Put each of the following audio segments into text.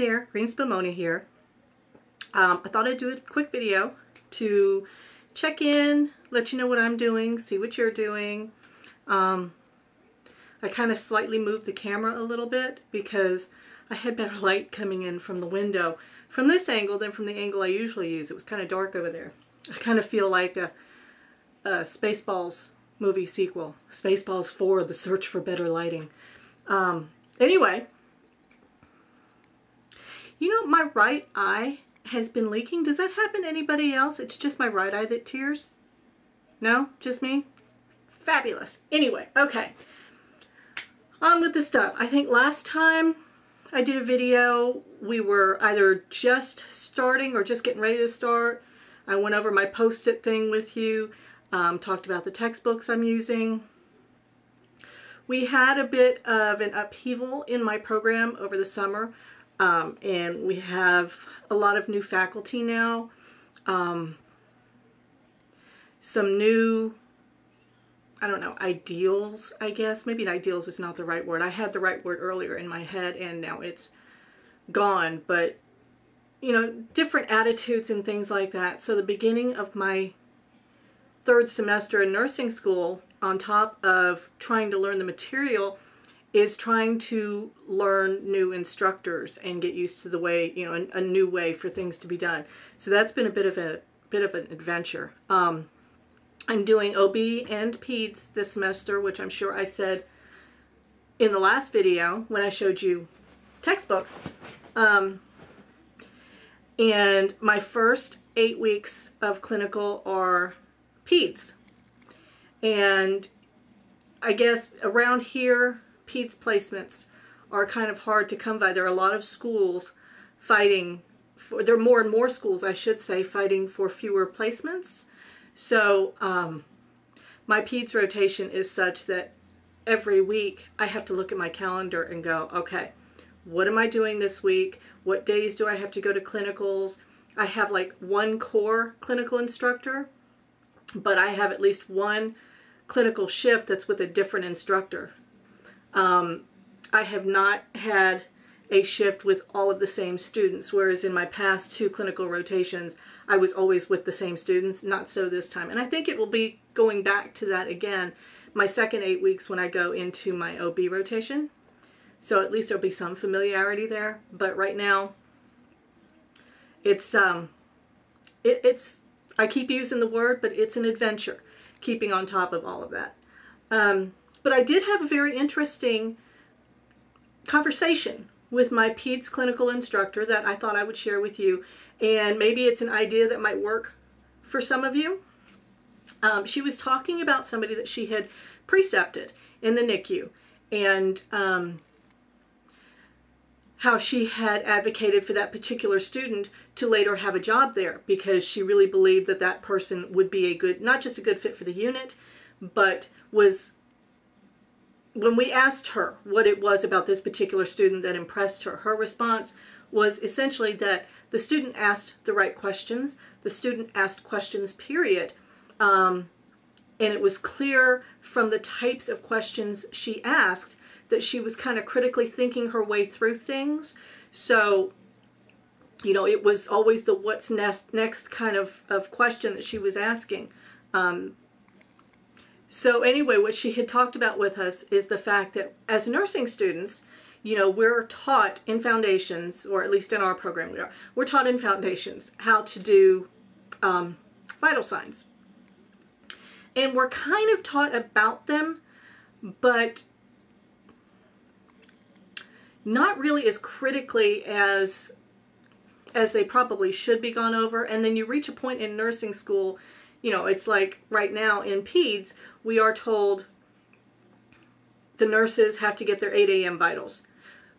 there, Green Spumoni here. I thought I'd do a quick video to check in, let you know what I'm doing, see what you're doing. I kind of slightly moved the camera a little bit because I had better light coming in from the window from this angle than from the angle I usually use. It was kind of dark over there. I kind of feel like a Spaceballs movie sequel, Spaceballs 4, The Search for Better Lighting. Anyway, you know, my right eye has been leaking. Does that happen to anybody else? It's just my right eye that tears? No? Just me? Fabulous. Anyway, okay. On with the stuff. I think last time I did a video, we were either just starting or just getting ready to start. I went over my post-it thing with you, talked about the textbooks I'm using. We had a bit of an upheaval in my program over the summer, and we have a lot of new faculty now. Some new, I don't know, ideals, I guess. Maybe ideals is not the right word. I had the right word earlier in my head and now it's gone. But, you know, different attitudes and things like that. So the beginning of my third semester in nursing school, on top of trying to learn the material, is trying to learn new instructors and get used to the way, you know, a new way for things to be done. So that's been a bit of an adventure. I'm doing OB and PEDS this semester, which I'm sure I said in the last video when I showed you textbooks. And my first 8 weeks of clinical are PEDS. And I guess around here, PEDS placements are kind of hard to come by. There are a lot of schools fighting for, there are more and more schools, I should say, fighting for fewer placements. So my PEDS rotation is such that every week I have to look at my calendar and go, okay, what am I doing this week? What days do I have to go to clinicals? I have like one core clinical instructor, but I have at least one clinical shift that's with a different instructor. I have not had a shift with all of the same students, whereas in my past 2 clinical rotations, I was always with the same students. Not so this time. And I think it will be going back to that again my second 8 weeks when I go into my OB rotation. So at least there'll be some familiarity there. But right now, it's I keep using the word, but it's an adventure, keeping on top of all of that. But I did have a very interesting conversation with my PEDS clinical instructor that I thought I would share with you, and maybe it's an idea that might work for some of you. She was talking about somebody that she had precepted in the NICU, and how she had advocated for that particular student to later have a job there because she really believed that that person would be a good, not just a good fit for the unit, but was, when we asked her what it was about this particular student that impressed her, her response was essentially that the student asked the right questions, the student asked questions, period, and it was clear from the types of questions she asked that she was kind of critically thinking her way through things. So, you know, it was always the what's next kind of question that she was asking. So anyway, what she had talked about with us is the fact that as nursing students, you know, we're taught in foundations, or at least in our program we're taught in foundations how to do vital signs. And we're kind of taught about them, but not really as critically as they probably should be gone over. And then you reach a point in nursing school, you know, it's like right now in PEDS, we are told the nurses have to get their 8 a.m. vitals,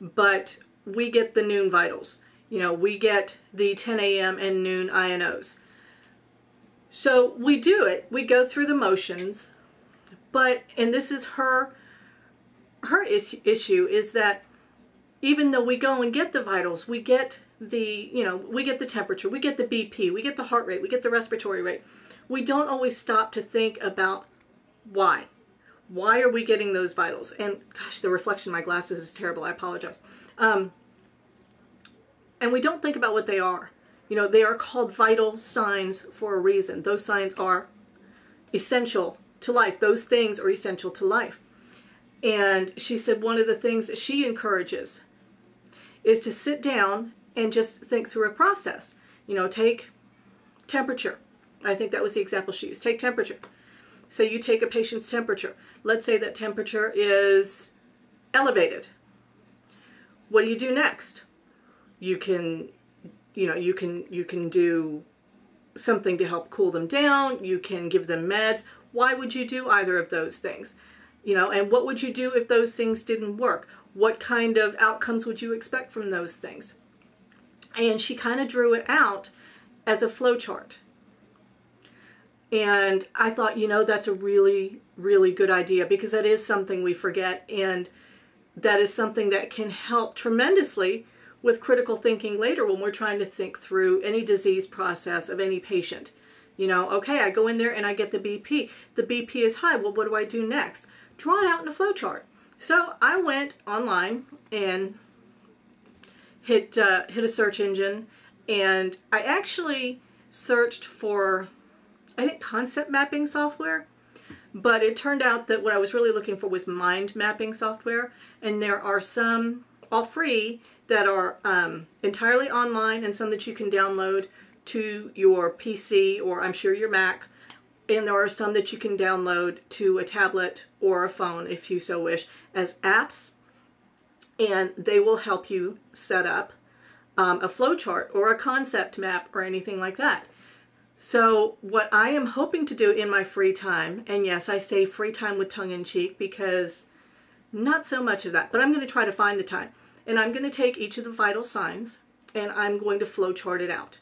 but we get the noon vitals. You know, we get the 10 a.m. and noon INOs. So we do it, we go through the motions, but, and this is her issue, is that even though we go and get the vitals, we get the, you know, we get the temperature, we get the BP, we get the heart rate, we get the respiratory rate. We don't always stop to think about why. Why are we getting those vitals? And gosh, the reflection in my glasses is terrible. I apologize. and we don't think about what they are. You know, they are called vital signs for a reason. Those signs are essential to life. Those things are essential to life. And she said one of the things that she encourages is to sit down and just think through a process. You know, take temperature. I think that was the example she used. Take temperature. So you take a patient's temperature. Let's say that temperature is elevated. What do you do next? You can, you know, you can do something to help cool them down. You can give them meds. Why would you do either of those things? You know, and what would you do if those things didn't work? What kind of outcomes would you expect from those things? And she kind of drew it out as a flow chart. And I thought, you know, that's a really, really good idea, because that is something we forget, and that is something that can help tremendously with critical thinking later when we're trying to think through any disease process of any patient. You know, okay, I go in there and I get the BP. The BP is high. Well, what do I do next? Draw it out in a flow chart. So I went online and hit a search engine, and I actually searched for, I think, concept mapping software, but it turned out that what I was really looking for was mind mapping software, and there are some, all free, that are entirely online, and some that you can download to your PC or I'm sure your Mac, and there are some that you can download to a tablet or a phone if you so wish as apps, and they will help you set up a flow chart or a concept map or anything like that. So what I am hoping to do in my free time, and yes, I say free time with tongue-in-cheek because not so much of that, but I'm going to try to find the time. And I'm going to take each of the vital signs and I'm going to flow chart it out.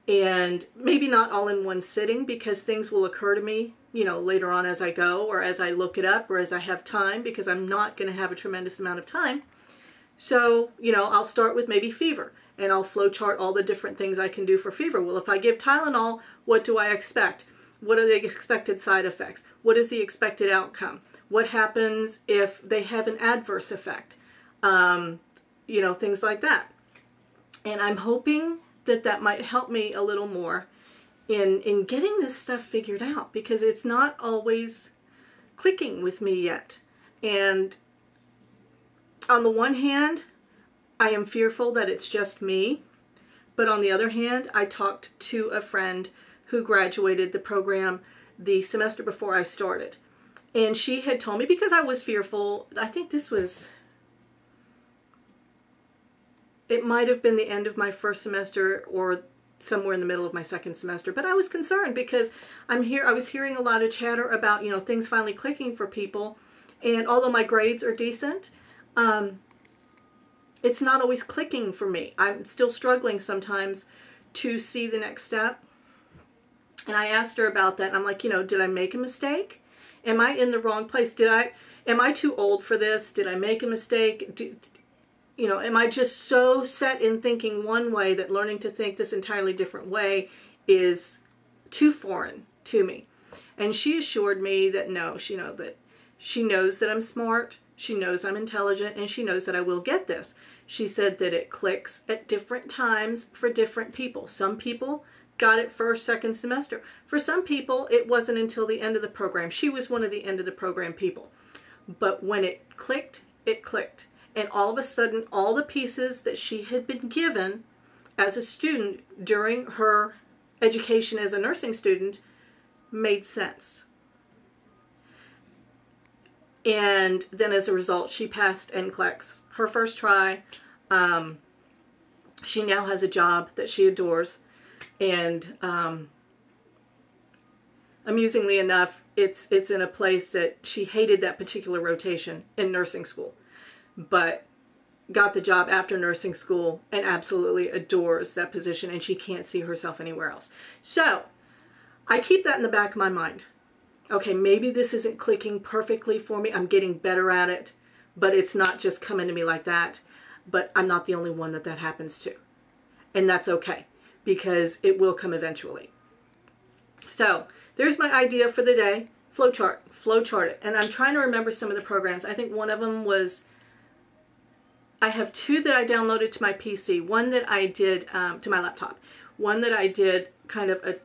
And maybe not all in one sitting, because things will occur to me, you know, later on as I go, or as I look it up, or as I have time, because I'm not going to have a tremendous amount of time. So, you know, I'll start with maybe fever, and I'll flow chart all the different things I can do for fever. Well, if I give Tylenol, what do I expect? What are the expected side effects? What is the expected outcome? What happens if they have an adverse effect? You know, things like that. And I'm hoping that that might help me a little more in getting this stuff figured out, because it's not always clicking with me yet. And on the one hand, I am fearful that it's just me, but on the other hand, I talked to a friend who graduated the program the semester before I started, and she had told me, because I was fearful, I think this was, it might have been the end of my first semester or somewhere in the middle of my second semester, but I was concerned because I was hearing a lot of chatter about, you know, things finally clicking for people, and although my grades are decent, it's not always clicking for me. I'm still struggling sometimes to see the next step. And I asked her about that, and I'm like, you know, did I make a mistake? Am I in the wrong place? Am I too old for this? Did I make a mistake? You know, am I just so set in thinking one way that learning to think this entirely different way is too foreign to me? And she assured me that no, she knows that I'm smart, she knows I'm intelligent, and she knows that I will get this. She said that it clicks at different times for different people. Some people got it first, second semester. For some people, it wasn't until the end of the program. She was one of the end of the program people. But when it clicked, it clicked. And all of a sudden, all the pieces that she had been given as a student during her education as a nursing student made sense. And then as a result, she passed NCLEX her first try. She now has a job that she adores. And amusingly enough, it's in a place that she hated that particular rotation in nursing school, but got the job after nursing school and absolutely adores that position, and she can't see herself anywhere else. So I keep that in the back of my mind. Okay, maybe this isn't clicking perfectly for me. I'm getting better at it, but it's not just coming to me like that. But I'm not the only one that happens to. And that's okay, because it will come eventually. So there's my idea for the day. Flow chart it. And I'm trying to remember some of the programs. I think one of them was I have two that I downloaded to my PC. One that I did to my laptop. One that I did kind of a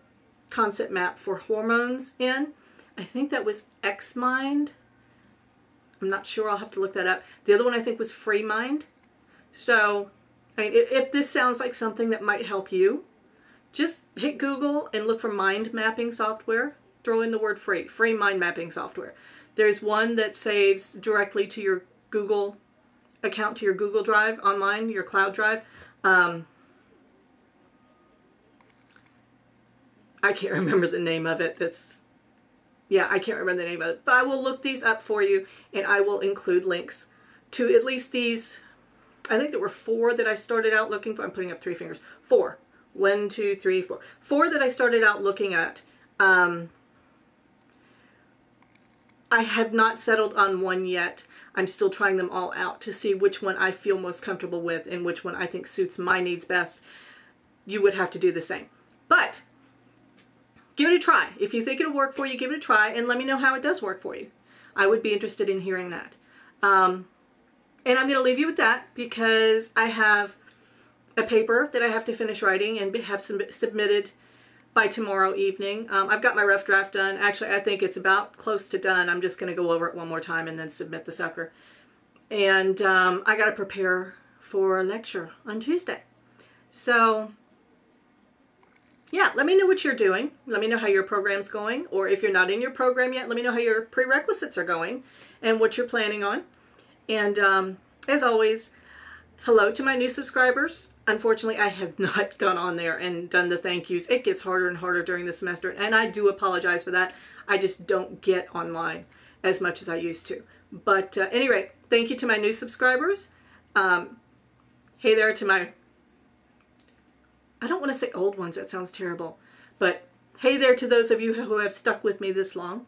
concept map for hormones in. I think that was Xmind. I'm not sure. I'll have to look that up. The other one I think was FreeMind. So, I mean, if this sounds like something that might help you, just hit Google and look for mind mapping software. Throw in the word free mind mapping software. There's one that saves directly to your Google account, to your Google Drive online, your cloud drive. I can't remember the name of it. I can't remember the name of it. But I will look these up for you, and I will include links to at least these. I think there were 4 that I started out looking for. I'm putting up 3 fingers. 4. 1, 2, 3, 4. 4 that I started out looking at. I have not settled on one yet. I'm still trying them all out to see which one I feel most comfortable with and which one I think suits my needs best. You would have to do the same. But give it a try. If you think it'll work for you, give it a try and let me know how it does work for you. I would be interested in hearing that. And I'm going to leave you with that because I have a paper that I have to finish writing and have submitted by tomorrow evening. I've got my rough draft done. Actually, I think it's about close to done. I'm just going to go over it one more time and then submit the sucker. And I got to prepare for a lecture on Tuesday. So, yeah, let me know what you're doing. Let me know how your program's going. Or if you're not in your program yet, let me know how your prerequisites are going and what you're planning on. And as always, hello to my new subscribers. Unfortunately, I have not gone on there and done the thank yous. It gets harder and harder during the semester, and I do apologize for that. I just don't get online as much as I used to. But anyway, thank you to my new subscribers. Hey there to my, I don't want to say old ones, that sounds terrible. But hey there to those of you who have stuck with me this long.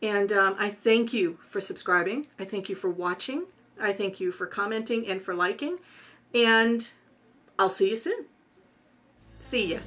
And I thank you for subscribing. I thank you for watching. I thank you for commenting and for liking. And I'll see you soon. See ya.